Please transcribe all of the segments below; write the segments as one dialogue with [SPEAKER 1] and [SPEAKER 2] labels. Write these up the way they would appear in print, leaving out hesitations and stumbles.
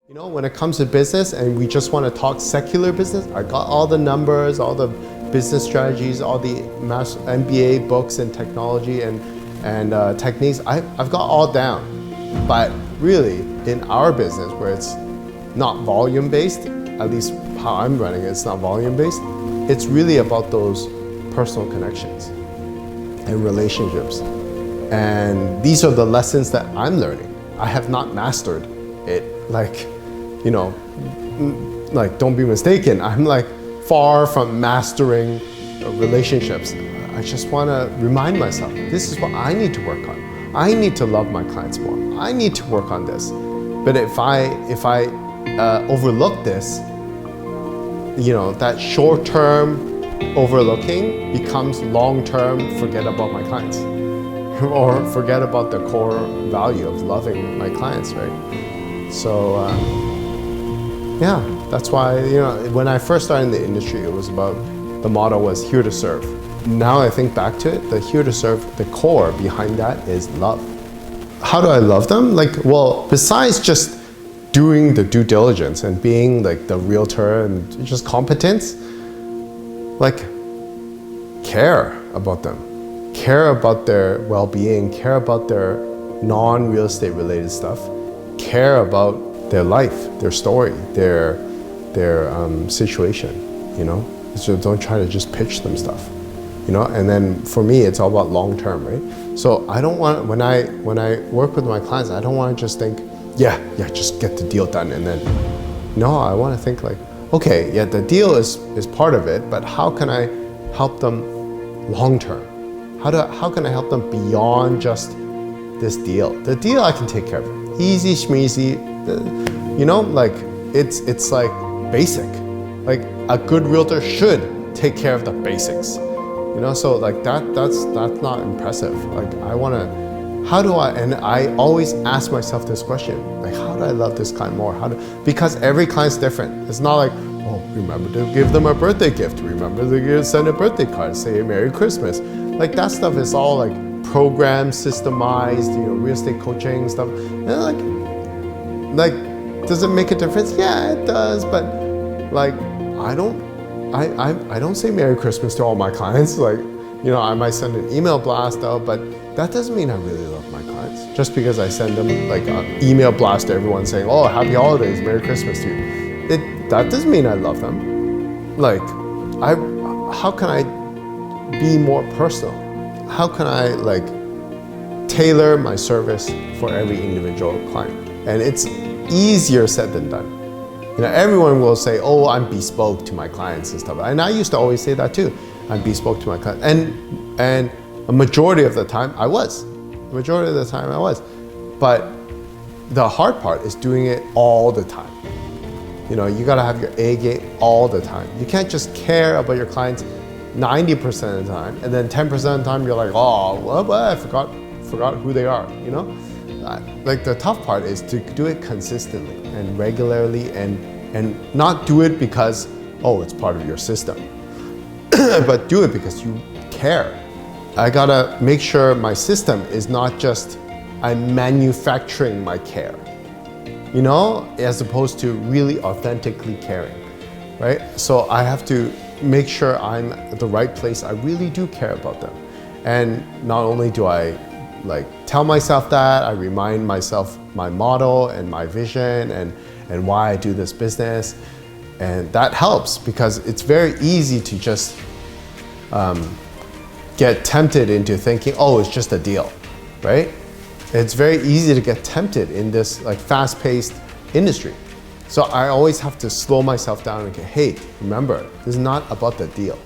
[SPEAKER 1] You know, when it comes to business and we just want to talk secular business, I got all the numbers, all the business strategies, all the mass MBA books and technology and techniques. I've got all down. But really, in our business where it's not volume based, at least how I'm running it, it's not volume based. It's really about those personal connections and relationships. And these are the lessons that I'm learning. I have not mastered it. Don't be mistaken. I'm far from mastering relationships. I just want to remind myself, this is what I need to work on. I need to love my clients more. I need to work on this. But if I overlook this, that short-term overlooking becomes long-term forget about my clients or forget about the core value of loving my clients, right? So that's why, when I first started in the industry, it was about, the motto was here to serve. Now I think back to it, the here to serve, the core behind that is love. How do I love them? Besides just doing the due diligence and being the realtor and just competence, care about them, care about their well-being, care about their non-real estate related stuff, care about their life, their story, their situation, So don't try to just pitch them stuff, And then for me, it's all about long term, right? So I don't want, when I work with my clients, I don't want to just think, just get the deal done, and then no, I want to think okay, the deal is part of it, but how can I help them long term? How can I help them beyond just this deal? The deal I can take care of, easy schmeezy, it's basic. A good realtor should take care of the basics, So that's not impressive. And I always ask myself this question, how do I love this client more? Because every client's different. It's not remember to give them a birthday gift, remember to send a birthday card, say Merry Christmas. That stuff is all programmed, systemized, real estate coaching stuff. And does it make a difference? Yeah, it does, but I don't say Merry Christmas to all my clients. I might send an email blast out, but that doesn't mean I really love my clients. Just because I send them an email blast to everyone saying, oh, happy holidays, Merry Christmas to you. That doesn't mean I love them. How can I be more personal? How can I tailor my service for every individual client? And it's easier said than done. Everyone will say, oh, I'm bespoke to my clients and stuff. And I used to always say that too. I'm bespoke to my clients. And a majority of the time I was. But the hard part is doing it all the time. You gotta have your A game all the time. You can't just care about your clients 90% of the time, and then 10% of the time you're I forgot who they are, The tough part is to do it consistently and regularly and not do it because, it's part of your system, but do it because you care. I gotta make sure my system is not just I'm manufacturing my care, as opposed to really authentically caring, right? So I have to make sure I'm at the right place. I really do care about them. And not only do I tell myself that, I remind myself my motto and my vision and why I do this business. And that helps because it's very easy to just get tempted into thinking, it's just a deal, right? It's very easy to get tempted in this fast-paced industry. So I always have to slow myself down and go, hey, remember, this is not about the deal.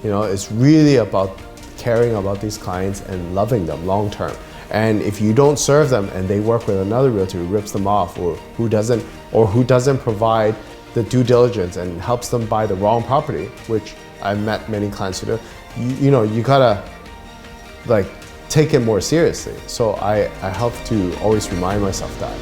[SPEAKER 1] It's really about caring about these clients and loving them long term. And if you don't serve them and they work with another realtor who rips them off or who doesn't provide the due diligence and helps them buy the wrong property, which I've met many clients who do, you gotta take it more seriously. So I have to always remind myself that.